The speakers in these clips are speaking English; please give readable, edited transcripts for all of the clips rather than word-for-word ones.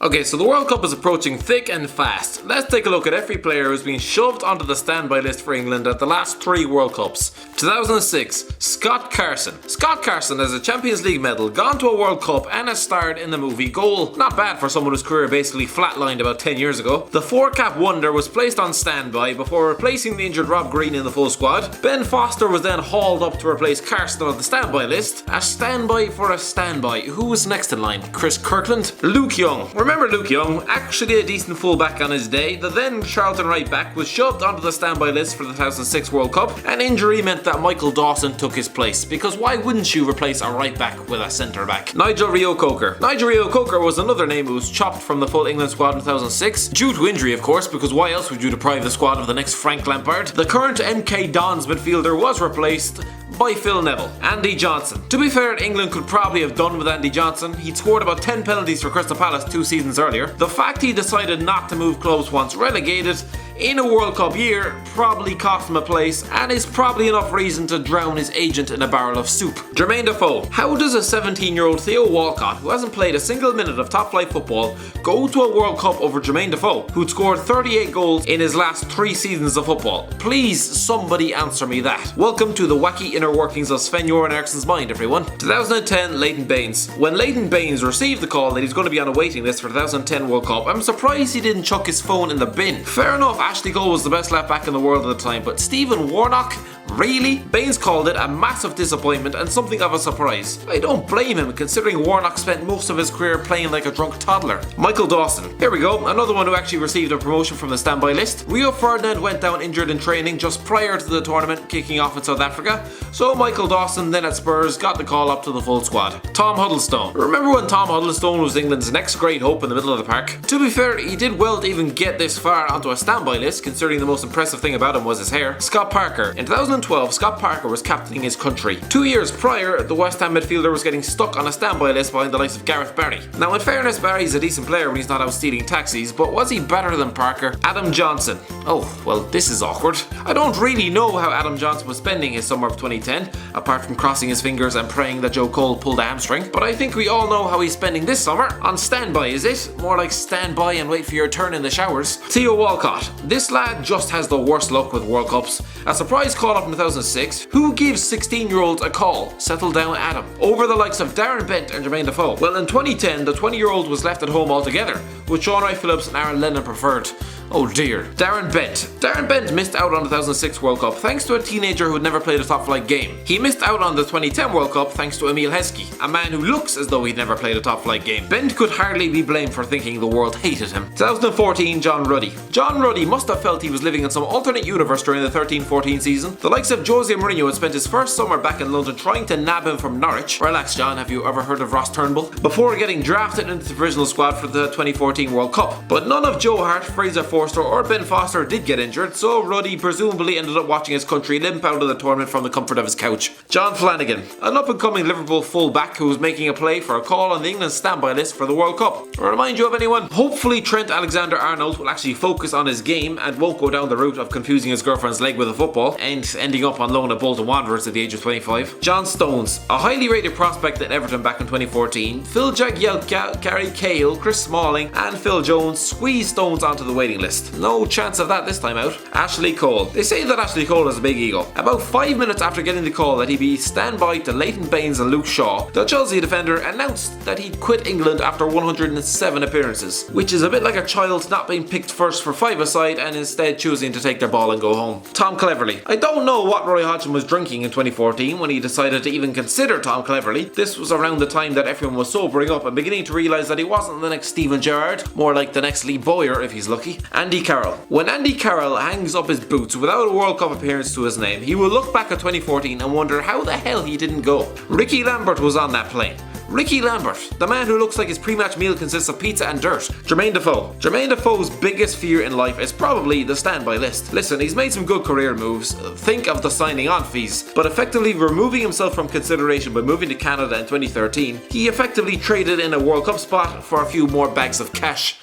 Okay, so the World Cup is approaching thick and fast. Let's take a look at every player who's been shoved onto the standby list for England at the last 3 World Cups. 2006, Scott Carson. Scott Carson has a Champions League medal, gone to a World Cup and has starred in the movie Goal. Not bad for someone whose career basically flatlined about 10 years ago. The 4-cap wonder was placed on standby before replacing the injured Rob Green in the full squad. Ben Foster was then hauled up to replace Carson on the standby list. A standby for a standby. Who was next in line? Chris Kirkland? Luke Young. Remember Luke Young, actually a decent fullback on his day. The then Charlton right back was shoved onto the standby list for the 2006 World Cup. An injury meant that Michael Dawson took his place, because why wouldn't you replace a right back with a centre back? Nigel REO-COKER. Nigel REO-COKER was another name who was chopped from the full England squad in 2006, due to injury of course, because why else would you deprive the squad of the next Frank Lampard? The current MK Dons midfielder was replaced by Phil Neville. Andy Johnson. To be fair, England could probably have done with Andy Johnson. He'd scored about 10 penalties for Crystal Palace 2 seasons earlier. The fact he decided not to move clubs once relegated in a World Cup year probably cost him a place, and is probably enough reason to drown his agent in a barrel of soup. Jermaine Defoe. How does a 17-year-old Theo Walcott, who hasn't played a single minute of top-flight football, go to a World Cup over Jermaine Defoe, who'd scored 38 goals in his last 3 seasons of football? Please, somebody answer me that. Welcome to the wacky inner workings of Sven-Göran Eriksson's mind, everyone. 2010, Leighton Baines. When Leighton Baines received the call that he's going to be on a waiting list for the 2010 World Cup, I'm surprised he didn't chuck his phone in the bin. Fair enough, Ashley Cole was the best left back in the world at the time, but Stephen Warnock? Really? Baines called it a massive disappointment and something of a surprise. I don't blame him, considering Warnock spent most of his career playing like a drunk toddler. Michael Dawson. Here we go, another one who actually received a promotion from the standby list. Rio Ferdinand went down injured in training just prior to the tournament kicking off in South Africa, so Michael Dawson, then at Spurs, got the call up to the full squad. Tom Huddlestone. Remember when Tom Huddlestone was England's next great hope in the middle of the park? To be fair, he did well to even get this far onto a standby list, considering the most impressive thing about him was his hair. Scott Parker. In 2012, Scott Parker was captaining his country. 2 years prior, the West Ham midfielder was getting stuck on a standby list behind the likes of Gareth Barry. Now in fairness, Barry's a decent player when he's not out stealing taxis, but was he better than Parker? Adam Johnson. Oh, well, this is awkward. I don't really know how Adam Johnson was spending his summer of 2010, apart from crossing his fingers and praying that Joe Cole pulled a hamstring, but I think we all know how he's spending this summer. On standby, is it? More like stand by and wait for your turn in the showers. Theo Walcott. This lad just has the worst luck with World Cups. A surprise call up in 2006. Who gives 16-year-olds a call? Settle down, Adam. Over the likes of Darren Bent and Jermaine Defoe. Well, in 2010, the 20-year-old was left at home altogether, with Sean Wright-Phillips and Aaron Lennon preferred. Oh dear. Darren Bent. Darren Bent missed out on the 2006 World Cup thanks to a teenager who had never played a top-flight game. He missed out on the 2010 World Cup thanks to Emil Heskey, a man who looks as though he'd never played a top-flight game. Bent could hardly be blamed for thinking the world hated him. 2014, John Ruddy. John Ruddy must have felt he was living in some alternate universe during the 13-14 season. The likes of Jose Mourinho had spent his first summer back in London trying to nab him from Norwich. Relax, John, have you ever heard of Ross Turnbull? Before getting drafted into the provisional squad for the 2014 World Cup. But none of Joe Hart, Fraser Forster or Ben Foster did get injured, so Ruddy presumably ended up watching his country limp out of the tournament from the comfort of his couch. John Flanagan, an up-and-coming Liverpool full-back who was making a play for a call on the England standby list for the World Cup. Remind you of anyone? Hopefully Trent Alexander-Arnold will actually focus on his game and won't go down the route of confusing his girlfriend's leg with a football and ending up on loan at Bolton Wanderers at the age of 25. John Stones, a highly rated prospect at Everton back in 2014. Phil Jagielka, Gary Cahill, Chris Smalling and Phil Jones squeezed Stones onto the waiting list. No chance of that this time out. Ashley Cole. They say that Ashley Cole has a big ego. About 5 minutes after getting the call that he'd be standby to Leighton Baines and Luke Shaw, the Chelsea defender announced that he'd quit England after 107 appearances, which is a bit like a child not being picked first for five-a-side and instead choosing to take their ball and go home. Tom Cleverley. I don't know what Roy Hodgson was drinking in 2014 when he decided to even consider Tom Cleverley. This was around the time that everyone was sobering up and beginning to realise that he wasn't the next Steven Gerrard, more like the next Lee Bowyer if he's lucky. Andy Carroll. When Andy Carroll hangs up his boots without a World Cup appearance to his name, he will look back at 2014 and wonder how the hell he didn't go. Ricky Lambert was on that plane. Ricky Lambert, the man who looks like his pre-match meal consists of pizza and dirt. Jermaine Defoe. Jermaine Defoe's biggest fear in life is probably the standby list. Listen, he's made some good career moves. Think of the signing on fees. But effectively removing himself from consideration by moving to Canada in 2013, he effectively traded in a World Cup spot for a few more bags of cash.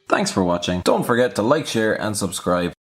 Thanks for watching. Don't forget to like, share and subscribe.